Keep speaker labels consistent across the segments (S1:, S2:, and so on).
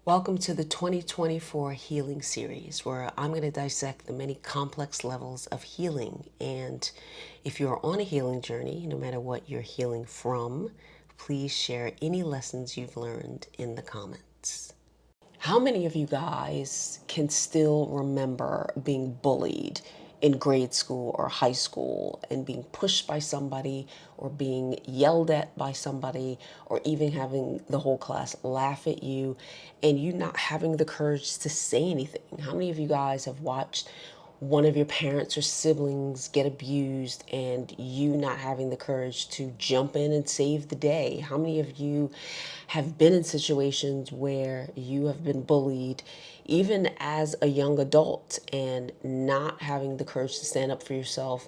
S1: Welcome to the 2024 Healing Series, where I'm going to dissect the many complex levels of healing. And if you're on a healing journey, no matter what you're healing from, please share any lessons you've learned in the comments. How many of you guys can still remember being bullied in grade school or high school and being pushed by somebody or being yelled at by somebody or even having the whole class laugh at you and you not having the courage to say anything? How many of you guys have watched one of your parents or siblings get abused and you not having the courage to jump in and save the day? How many of you have been in situations where you have been bullied even as a young adult and not having the courage to stand up for yourself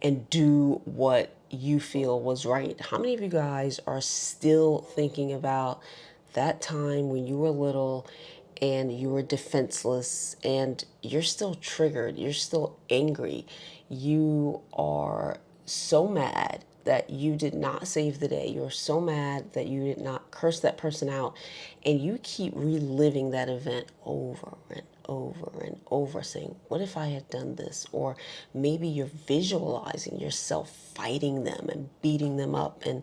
S1: and do what you feel was right? How many of you guys are still thinking about that time when you were little and you were defenseless and you're still triggered, you're still angry, you are so mad that you did not save the day, you're so mad that you did not curse that person out, and you keep reliving that event over and over and over, saying, what if I had done this? Or maybe you're visualizing yourself fighting them and beating them up and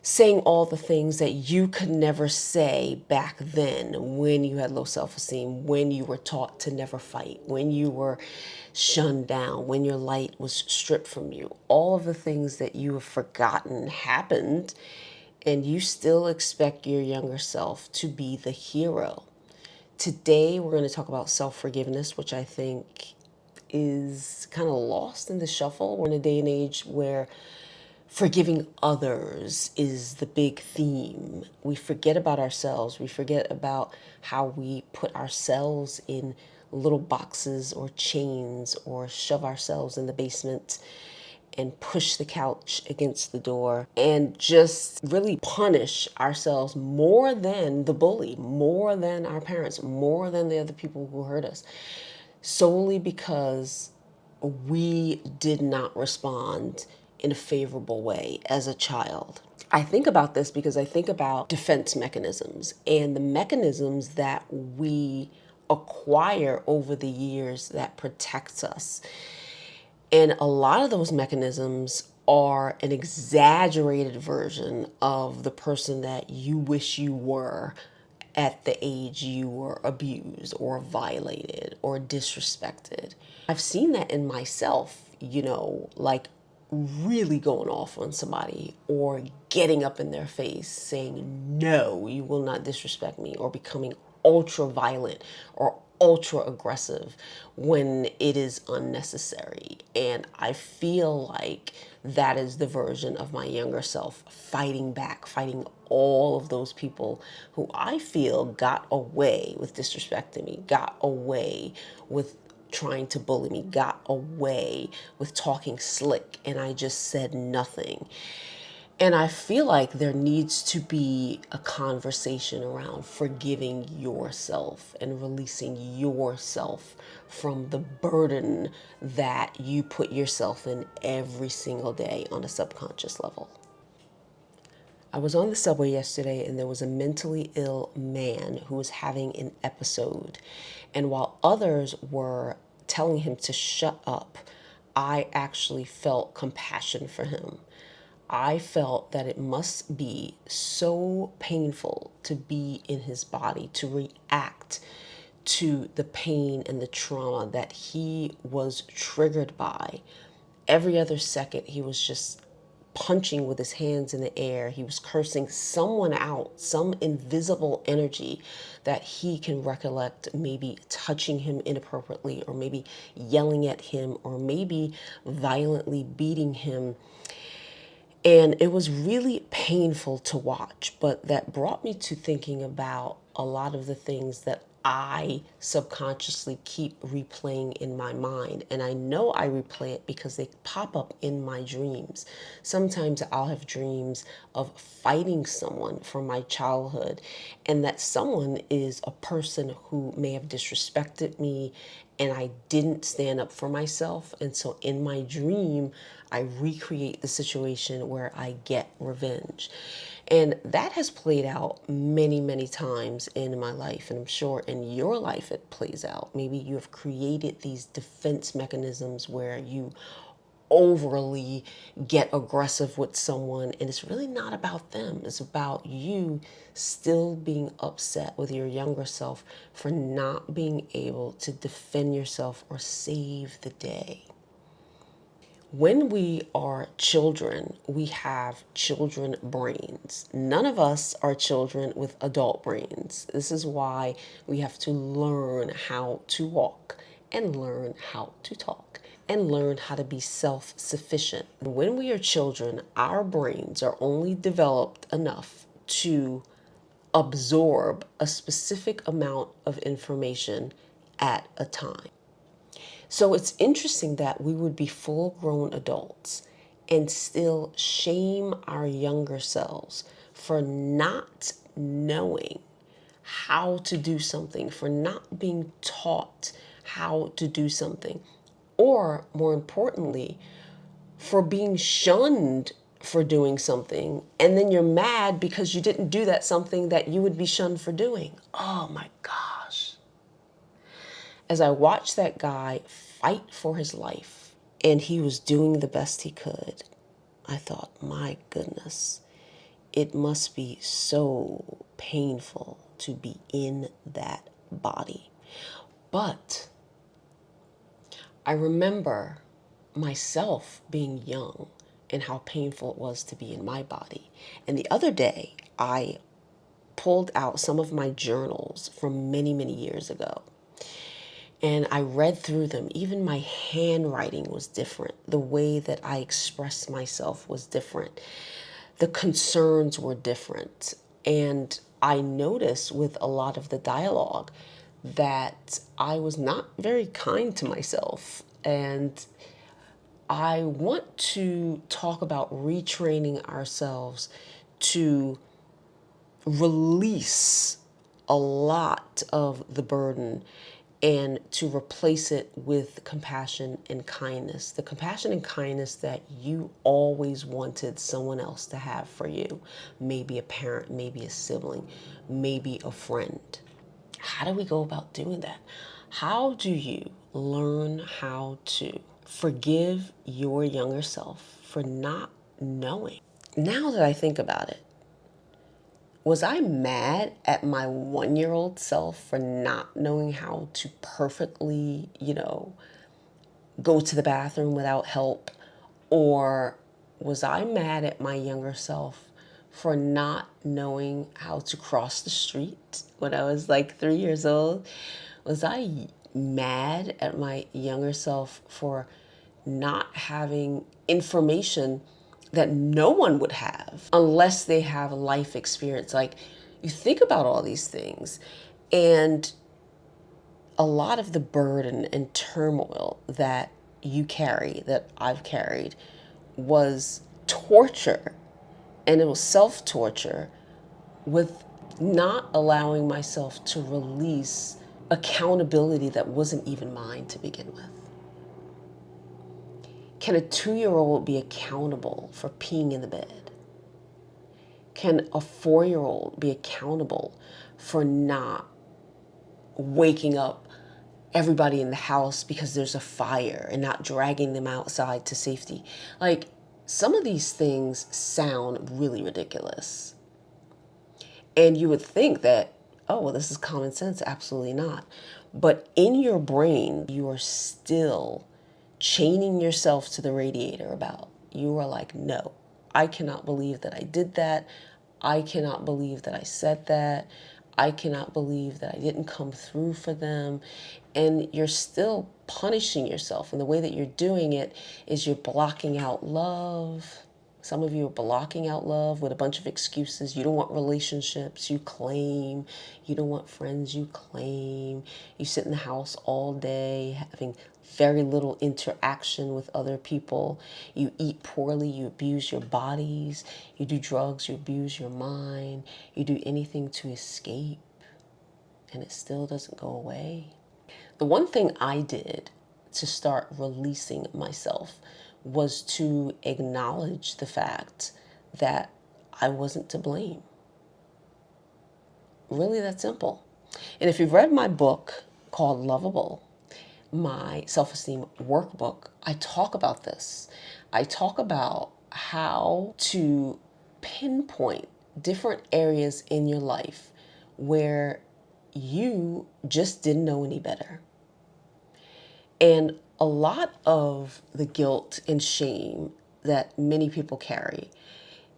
S1: saying all the things that you could never say back then when you had low self-esteem, when you were taught to never fight, when you were shunned down, when your light was stripped from you. All of the things that you have forgotten happened, and you still expect your younger self to be the hero. Today, we're going to talk about self-forgiveness, which I think is kind of lost in the shuffle. We're in a day and age where forgiving others is the big theme. We forget about ourselves. We forget about how we put ourselves in little boxes or chains or shove ourselves in the basement and push the couch against the door and just really punish ourselves more than the bully, more than our parents, more than the other people who hurt us, solely because we did not respond in a favorable way as a child. I think about this because I think about defense mechanisms and the mechanisms that we acquire over the years that protects us. And a lot of those mechanisms are an exaggerated version of the person that you wish you were at the age you were abused or violated or disrespected. I've seen that in myself, like really going off on somebody or getting up in their face saying, no, you will not disrespect me, or becoming ultra violent or ultra aggressive when it is unnecessary. And I feel like that is the version of my younger self fighting back, fighting all of those people who I feel got away with disrespecting me, got away with trying to bully me, got away with talking slick, and I just said nothing. And I feel like there needs to be a conversation around forgiving yourself and releasing yourself from the burden that you put yourself in every single day on a subconscious level. I was on the subway yesterday and there was a mentally ill man who was having an episode. And while others were telling him to shut up, I actually felt compassion for him. I felt that it must be so painful to be in his body, to react to the pain and the trauma that he was triggered by. Every other second, he was just punching with his hands in the air. He was cursing someone out, some invisible energy that he can recollect, maybe touching him inappropriately, or maybe yelling at him, or maybe violently beating him. And it was really painful to watch, but that brought me to thinking about a lot of the things that I subconsciously keep replaying in my mind. And I know I replay it because they pop up in my dreams. Sometimes I'll have dreams of fighting someone from my childhood, and that someone is a person who may have disrespected me and I didn't stand up for myself. And so in my dream, I recreate the situation where I get revenge. And that has played out many, many times in my life. And I'm sure in your life it plays out. Maybe you have created these defense mechanisms where you overly get aggressive with someone, and it's really not about them. It's about you still being upset with your younger self for not being able to defend yourself or save the day. When we are children, we have children brains. None of us are children with adult brains. This is why we have to learn how to walk and learn how to talk and learn how to be self-sufficient. When we are children, our brains are only developed enough to absorb a specific amount of information at a time. So it's interesting that we would be full-grown adults and still shame our younger selves for not knowing how to do something, for not being taught how to do something, or more importantly, for being shunned for doing something, and then you're mad because you didn't do that something that you would be shunned for doing. Oh my gosh. As I watched that guy fight for his life and he was doing the best he could, I thought, my goodness, it must be so painful to be in that body. But I remember myself being young and how painful it was to be in my body. And the other day, I pulled out some of my journals from many, many years ago. And I read through them. Even my handwriting was different. The way that I expressed myself was different. The concerns were different. And I noticed with a lot of the dialogue that I was not very kind to myself. And I want to talk about retraining ourselves to release a lot of the burden and to replace it with compassion and kindness. The compassion and kindness that you always wanted someone else to have for you. Maybe a parent, maybe a sibling, maybe a friend. How do we go about doing that? How do you learn how to forgive your younger self for not knowing? Now that I think about it, was I mad at my 1-year-old self for not knowing how to perfectly, go to the bathroom without help? Or was I mad at my younger self for not knowing how to cross the street when I was like 3 years old? Was I mad at my younger self for not having information that no one would have unless they have life experience? Like, you think about all these things, and a lot of the burden and turmoil that you carry, that I've carried, was torture. And it was self-torture with not allowing myself to release accountability that wasn't even mine to begin with. Can a 2-year-old be accountable for peeing in the bed? Can a 4-year-old be accountable for not waking up everybody in the house because there's a fire and not dragging them outside to safety? Like, some of these things sound really ridiculous. And you would think that, oh, well, this is common sense. Absolutely not. But in your brain, you are still chaining yourself to the radiator about. You are like, no, I cannot believe that I did that. I cannot believe that I said that. I cannot believe that I didn't come through for them. And you're still punishing yourself. And the way that you're doing it is you're blocking out love. Some of you are blocking out love with a bunch of excuses. You don't want relationships, you claim. You don't want friends, you claim. You sit in the house all day having very little interaction with other people. You eat poorly, you abuse your bodies. You do drugs, you abuse your mind. You do anything to escape, and it still doesn't go away. The one thing I did to start releasing myself was to acknowledge the fact that I wasn't to blame. Really that simple. And if you've read my book called Lovable, my self-esteem workbook, I talk about this. I talk about how to pinpoint different areas in your life where you just didn't know any better. And a lot of the guilt and shame that many people carry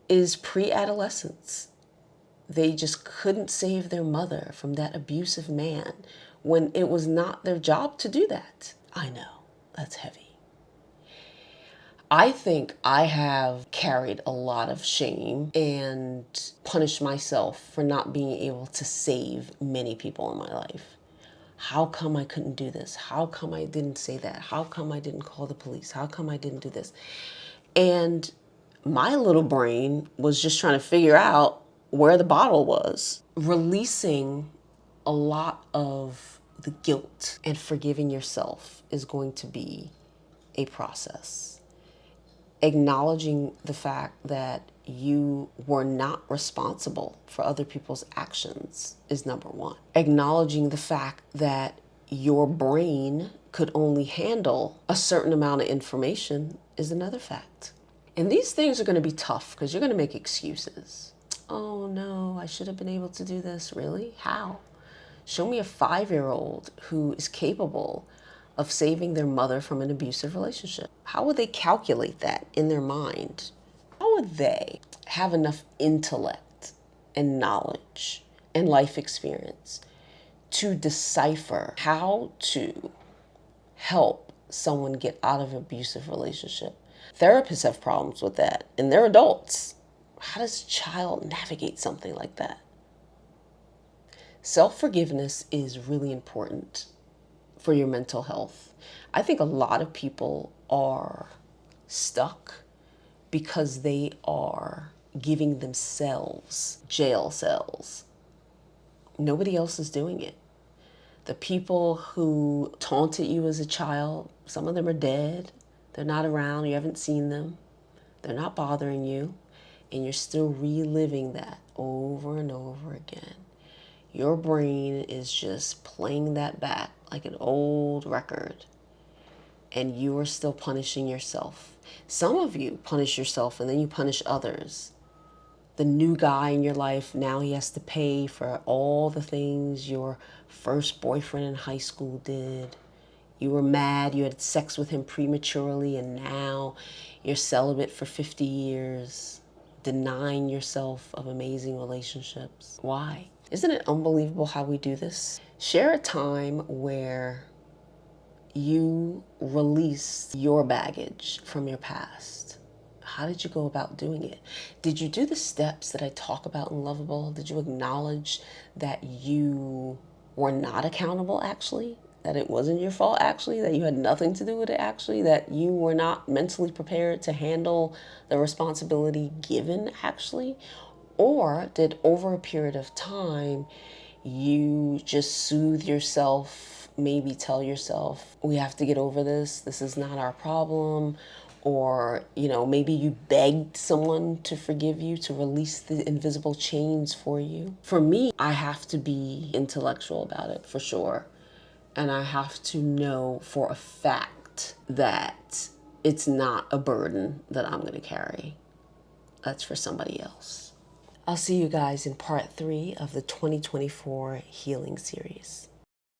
S1: is pre-adolescence. They just couldn't save their mother from that abusive man when it was not their job to do that. I know, that's heavy. I think I have carried a lot of shame and punished myself for not being able to save many people in my life. How come I couldn't do this? How come I didn't say that? How come I didn't call the police? How come I didn't do this? And my little brain was just trying to figure out where the bottle was. Releasing a lot of the guilt and forgiving yourself is going to be a process. Acknowledging the fact that you were not responsible for other people's actions is number one. Acknowledging the fact that your brain could only handle a certain amount of information is another fact. And these things are going to be tough because you're going to make excuses. Oh no, I should have been able to do this. Really? How? Show me a 5-year-old who is capable of saving their mother from an abusive relationship. How would they calculate that in their mind? How would they have enough intellect and knowledge and life experience to decipher how to help someone get out of an abusive relationship? Therapists have problems with that, and they're adults. How does a child navigate something like that? Self-forgiveness is really important for your mental health. I think a lot of people are stuck because they are giving themselves jail cells. Nobody else is doing it. The people who taunted you as a child, some of them are dead. They're not around. You haven't seen them. They're not bothering you. And you're still reliving that over and over again. Your brain is just playing that back like an old record. And you are still punishing yourself. Some of you punish yourself and then you punish others. The new guy in your life, now he has to pay for all the things your first boyfriend in high school did. You were mad, you had sex with him prematurely, and now you're celibate for 50 years, denying yourself of amazing relationships. Why? Isn't it unbelievable how we do this? Share a time where you released your baggage from your past. How did you go about doing it? Did you do the steps that I talk about in Lovable? Did you acknowledge that you were not accountable actually? That it wasn't your fault actually? That you had nothing to do with it actually? That you were not mentally prepared to handle the responsibility given actually? Or did over a period of time you just soothe yourself, maybe tell yourself, we have to get over this, this is not our problem, or maybe you begged someone to forgive you, to release the invisible chains for you? For me, I have to be intellectual about it for sure, and I have to know for a fact that it's not a burden that I'm going to carry. That's for somebody else. I'll see you guys in part 3 of the 2024 healing series.